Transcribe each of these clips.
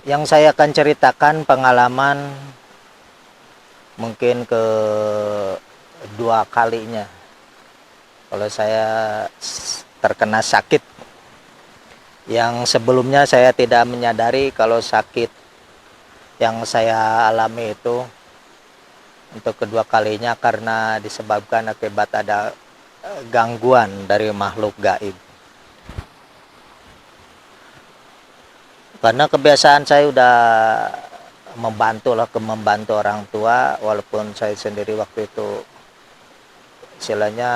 Yang saya akan ceritakan pengalaman mungkin kedua kalinya kalau saya terkena sakit yang sebelumnya saya tidak menyadari kalau sakit yang saya alami itu untuk kedua kalinya karena disebabkan akibat ada gangguan dari makhluk gaib. Karena kebiasaan saya udah membantu orang tua, walaupun saya sendiri waktu itu istilahnya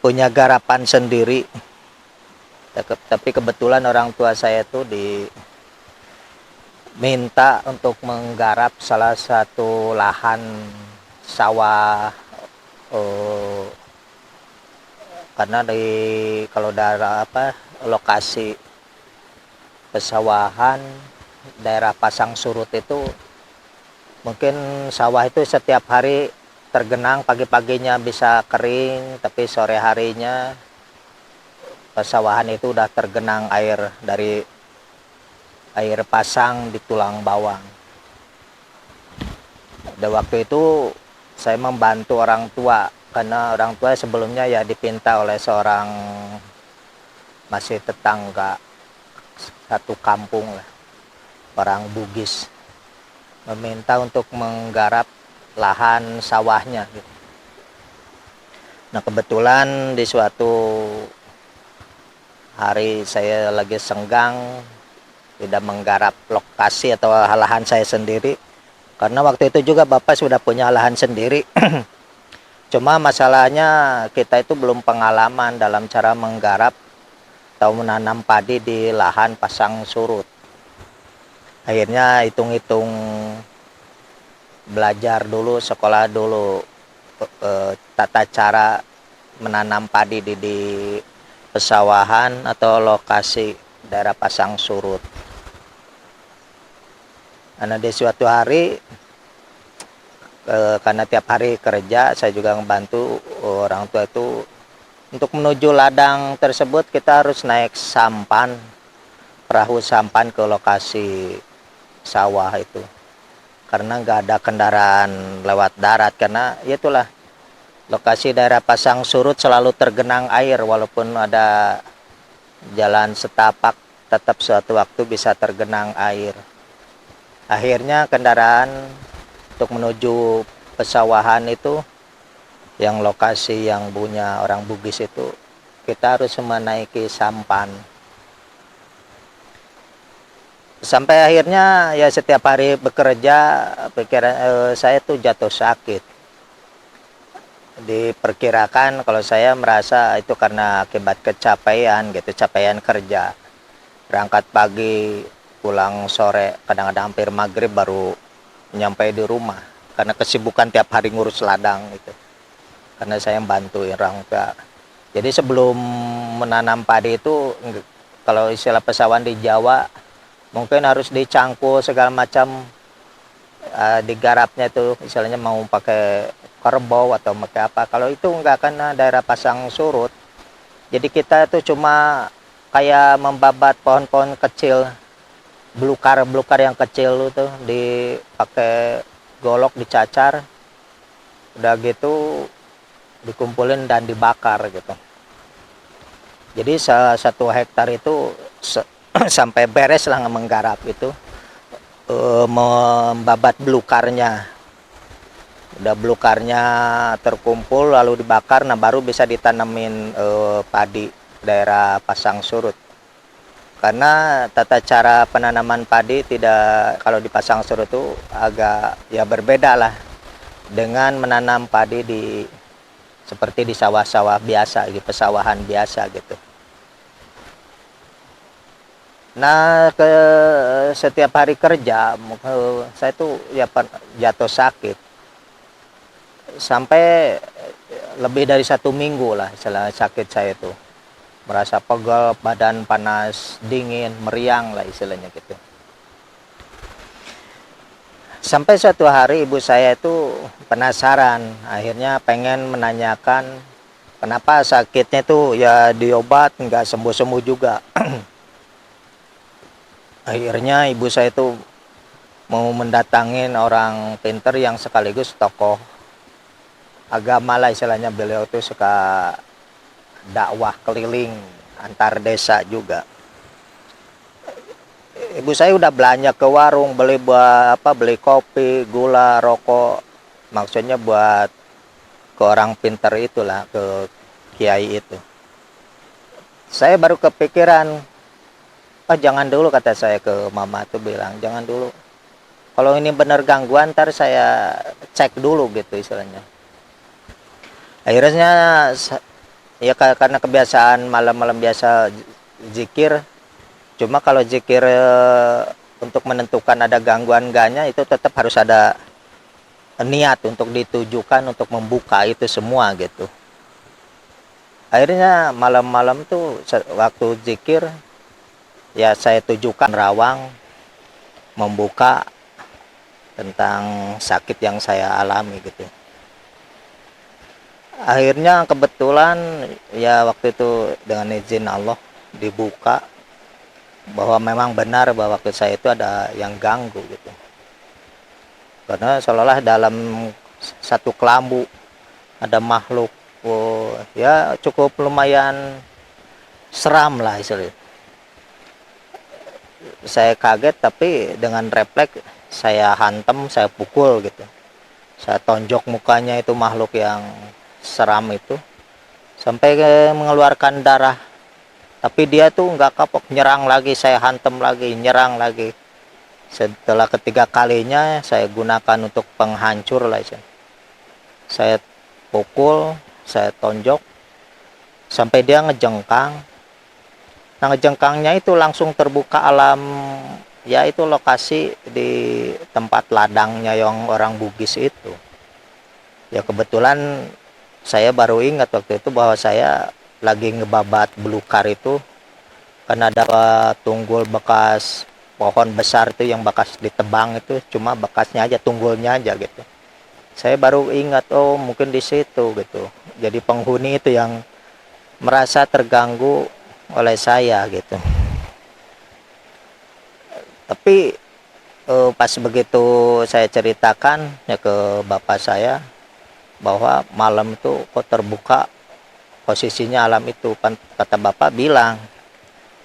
punya garapan sendiri, tapi kebetulan orang tua saya itu diminta untuk menggarap salah satu lahan sawah, eh, karena kalau daerah lokasi pesawahan daerah Pasang Surut itu mungkin sawah itu setiap hari tergenang, pagi-paginya bisa kering, tapi sore harinya pesawahan itu udah tergenang air dari air pasang di tulang bawang. Dan waktu itu saya membantu orang tua karena orang tua sebelumnya ya dipinta oleh seorang masih tetangga satu kampung lah, orang Bugis, meminta untuk menggarap lahan sawahnya gitu. Nah kebetulan di suatu hari saya lagi senggang tidak menggarap lokasi atau lahan saya sendiri, karena waktu itu juga bapak sudah punya lahan sendiri. Cuma masalahnya kita itu belum pengalaman dalam cara menggarap atau menanam padi di lahan Pasang Surut. Akhirnya hitung-hitung belajar dulu, sekolah dulu tata cara menanam padi di pesawahan atau lokasi daerah Pasang Surut. Karena di suatu hari karena tiap hari kerja saya juga membantu orang tua itu, untuk menuju ladang tersebut kita harus naik sampan, perahu sampan ke lokasi sawah itu, karena nggak ada kendaraan lewat darat, karena itulah lokasi daerah Pasang Surut selalu tergenang air, walaupun ada jalan setapak tetap suatu waktu bisa tergenang air. Akhirnya kendaraan untuk menuju pesawahan itu, yang lokasi yang punya orang Bugis itu, kita harus menaiki sampan. Sampai akhirnya ya setiap hari bekerja, pikiran saya tuh jatuh sakit. Diperkirakan kalau saya merasa itu karena akibat kecapean gitu, capaian kerja. Berangkat pagi, pulang sore, kadang-kadang hampir maghrib baru nyampe di rumah. Karena kesibukan tiap hari ngurus ladang gitu. Karena saya bantuin orang tua. Jadi sebelum menanam padi itu, kalau istilah pesawahan di Jawa, mungkin harus dicangkul segala macam, digarapnya itu istilahnya mau pakai kerbau atau pakai apa. Kalau itu enggak, karena daerah Pasang Surut, jadi kita itu cuma kayak membabat pohon-pohon kecil, belukar-belukar yang kecil itu dipakai golok, dicacar, udah gitu dikumpulin dan dibakar gitu. Jadi 1 hektar itu sampai beres lah menggarap itu, membabat belukarnya. Udah belukarnya terkumpul lalu dibakar, nah baru bisa ditanemin padi daerah Pasang Surut. Karena tata cara penanaman padi tidak, kalau di Pasang Surut itu agak ya berbeda lah dengan menanam padi seperti di sawah-sawah biasa, di pesawahan biasa gitu. Nah, setiap hari kerja saya tuh ya jatuh sakit sampai lebih dari 1 minggu lah setelah sakit saya tuh, merasa pegal, badan panas, dingin, meriang lah istilahnya gitu. Sampai suatu hari ibu saya itu penasaran, akhirnya pengen menanyakan kenapa sakitnya tuh ya diobat nggak sembuh-sembuh juga. Akhirnya ibu saya itu mau mendatangin orang pinter yang sekaligus tokoh agama lah istilahnya. Beliau tuh suka dakwah keliling antar desa juga. Ibu saya udah belanja ke warung, beli buat apa, beli kopi, gula, rokok, maksudnya buat ke orang pinter itulah, ke kiai itu. Saya baru kepikiran, oh jangan dulu, kata saya ke mama tuh, bilang jangan dulu, kalau ini bener gangguan ntar saya cek dulu gitu istilahnya. Akhirnya ya karena kebiasaan malam-malam biasa zikir. Cuma kalau zikir untuk menentukan ada gangguan enggaknya itu tetap harus ada niat untuk ditujukan untuk membuka itu semua gitu. Akhirnya malam-malam tuh waktu zikir ya saya tujukan rawang membuka tentang sakit yang saya alami gitu. Akhirnya kebetulan ya waktu itu dengan izin Allah dibuka bahwa memang benar bahwa waktu saya itu ada yang ganggu gitu. Karena seolah-olah dalam satu kelambu ada makhluk, ya cukup lumayan seram lah istilahnya. Saya kaget tapi dengan refleks saya hantam, saya pukul gitu. Saya tonjok mukanya itu makhluk yang seram itu sampai mengeluarkan darah. Tapi dia tuh nggak kapok, nyerang lagi, saya hantam lagi, nyerang lagi. Setelah ketiga kalinya saya gunakan untuk penghancur lah. Saya pukul, saya tonjok, sampai dia ngejengkang. Nah ngejengkangnya itu langsung terbuka alam, ya itu lokasi di tempat ladangnya yang orang Bugis itu. Ya kebetulan saya baru ingat waktu itu bahwa saya lagi ngebabat belukar itu, kan ada tunggul bekas pohon besar itu yang bekas ditebang itu, cuma bekasnya aja, tunggulnya aja gitu. Saya baru ingat, oh mungkin di situ gitu. Jadi penghuni itu yang merasa terganggu oleh saya gitu. Tapi pas begitu saya ceritakan ya ke bapak saya bahwa malam itu kok terbuka posisinya alam itu, kata bapak bilang,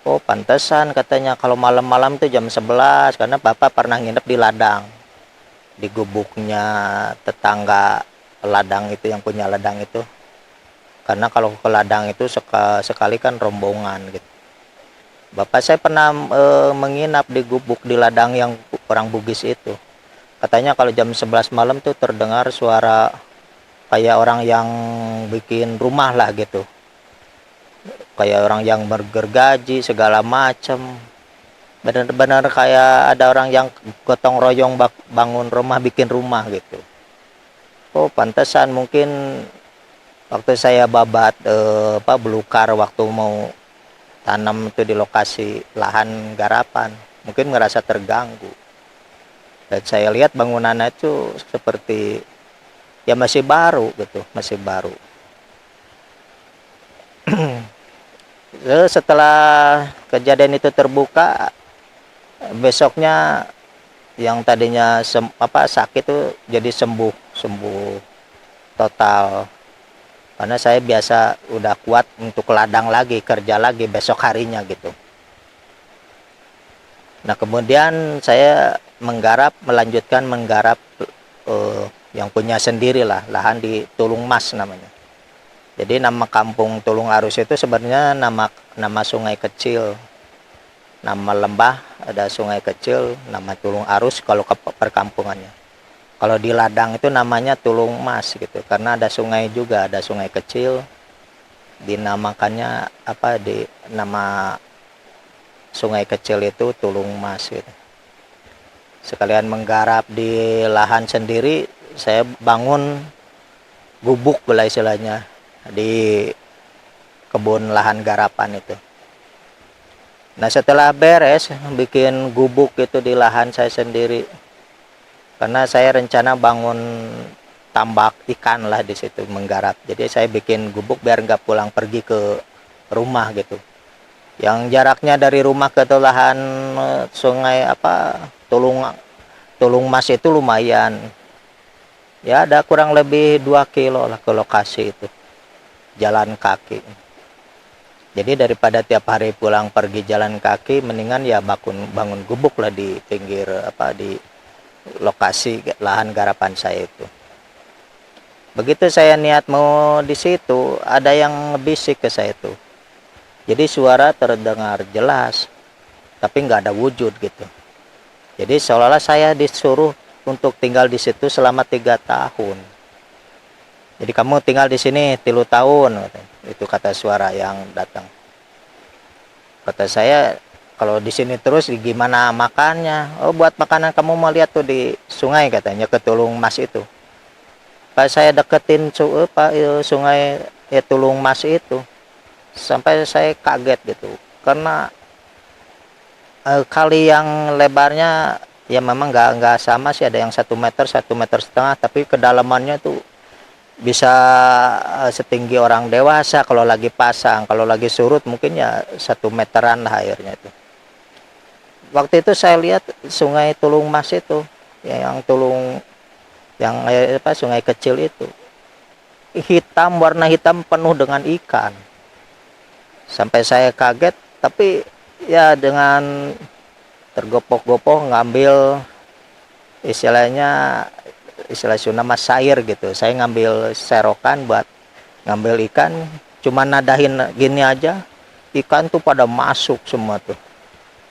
oh pantesan katanya kalau malam-malam itu jam 11 karena bapak pernah nginep di ladang, di gubuknya tetangga ladang itu, yang punya ladang itu. Karena kalau ke ladang itu sekali kan rombongan gitu. Bapak saya pernah menginap di gubuk di ladang yang orang Bugis itu. Katanya kalau jam 11 malam tuh terdengar suara kayak orang yang bikin rumah lah gitu, kayak orang yang bergergaji segala macam, benar-benar kayak ada orang yang gotong royong bangun rumah, bikin rumah gitu. Oh pantesan mungkin waktu saya babat belukar waktu mau tanam itu di lokasi lahan garapan, mungkin ngerasa terganggu. Dan saya lihat bangunannya itu seperti ya masih baru gitu, masih baru. Setelah kejadian itu terbuka, besoknya yang tadinya sakit itu jadi sembuh total. Karena saya biasa udah kuat untuk ladang lagi, kerja lagi besok harinya gitu. Nah kemudian saya melanjutkan menggarap yang punya sendiri lah, lahan di Tulung Mas namanya. Jadi nama kampung Tulung Arus itu sebenarnya nama sungai kecil, nama lembah ada sungai kecil, nama Tulung Arus kalau ke perkampungannya. Kalau di ladang itu namanya Tulung Mas gitu, karena ada sungai juga, ada sungai kecil, dinamakannya di nama sungai kecil itu Tulung Mas gitu. Sekalian menggarap di lahan sendiri, saya bangun gubuk lah istilahnya di kebun lahan garapan itu. Nah setelah beres bikin gubuk itu di lahan saya sendiri, karena saya rencana bangun tambak ikan lah di situ, menggarap. Jadi saya bikin gubuk biar nggak pulang pergi ke rumah gitu. Yang jaraknya dari rumah ke telahan sungai Tulung Tulung Mas itu lumayan. Ya ada kurang lebih 2 kilo lah ke lokasi itu. Jalan kaki. Jadi daripada tiap hari pulang pergi jalan kaki, mendingan ya bangun gubuk lah di pinggir di lokasi lahan garapan saya itu. Begitu saya niat mau di situ, ada yang ngebisik ke saya tuh. Jadi suara terdengar jelas, tapi nggak ada wujud gitu. Jadi seolah-olah saya disuruh untuk tinggal di situ selama 3 tahun. Jadi kamu tinggal di sini 3 tahun, itu kata suara yang datang. Kata saya, kalau di sini terus gimana makannya? Oh, buat makanan kamu mau lihat tuh di sungai katanya, ke Tulung Mas itu. Pas saya deketin sungai Tulung Mas itu, sampai saya kaget gitu, karena kali yang lebarnya ya memang nggak sama sih, ada yang 1 meter 1,5 meter, tapi kedalamannya tuh bisa setinggi orang dewasa kalau lagi pasang. Kalau lagi surut mungkin ya 1 meteran lah airnya itu. Waktu itu saya lihat sungai Tulung Mas itu, ya, yang sungai kecil itu hitam, warna hitam penuh dengan ikan. Sampai saya kaget, tapi ya dengan tergopoh-gopoh ngambil istilah Sunda mas sair gitu. Saya ngambil serokan buat ngambil ikan, cuma nadahin gini aja, ikan tuh pada masuk semua tuh.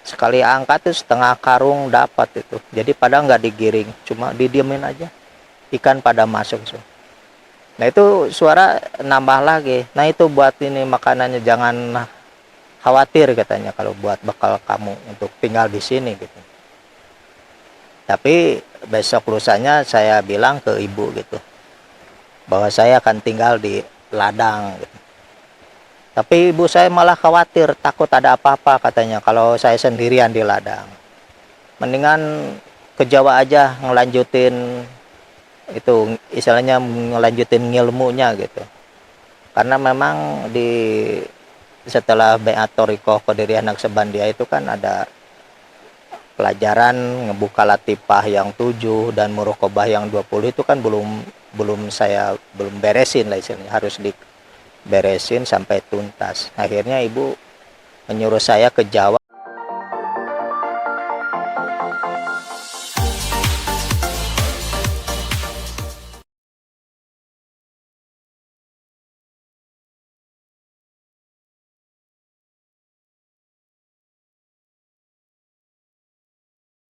Sekali angkat tuh setengah karung dapat itu. Jadi pada nggak digiring, cuma didiemin aja, ikan pada masuk semua. Nah itu suara nambah lagi. Nah itu buat ini makanannya, jangan khawatir katanya kalau buat bekal kamu untuk tinggal di sini gitu. Tapi besok lusanya saya bilang ke ibu gitu, bahwa saya akan tinggal di ladang gitu. Tapi ibu saya malah khawatir, takut ada apa-apa katanya kalau saya sendirian di ladang. Mendingan ke Jawa aja ngelanjutin itu, istilahnya ngelanjutin ngilmunya gitu. Karena memang setelah Beatoriko Kodiri Anak Sebandia itu kan ada pelajaran ngebuka Latifah yang 7 dan Murokobah yang 20, itu kan saya belum beresin lah istilahnya, harus diberesin sampai tuntas. Akhirnya ibu menyuruh saya ke Jawa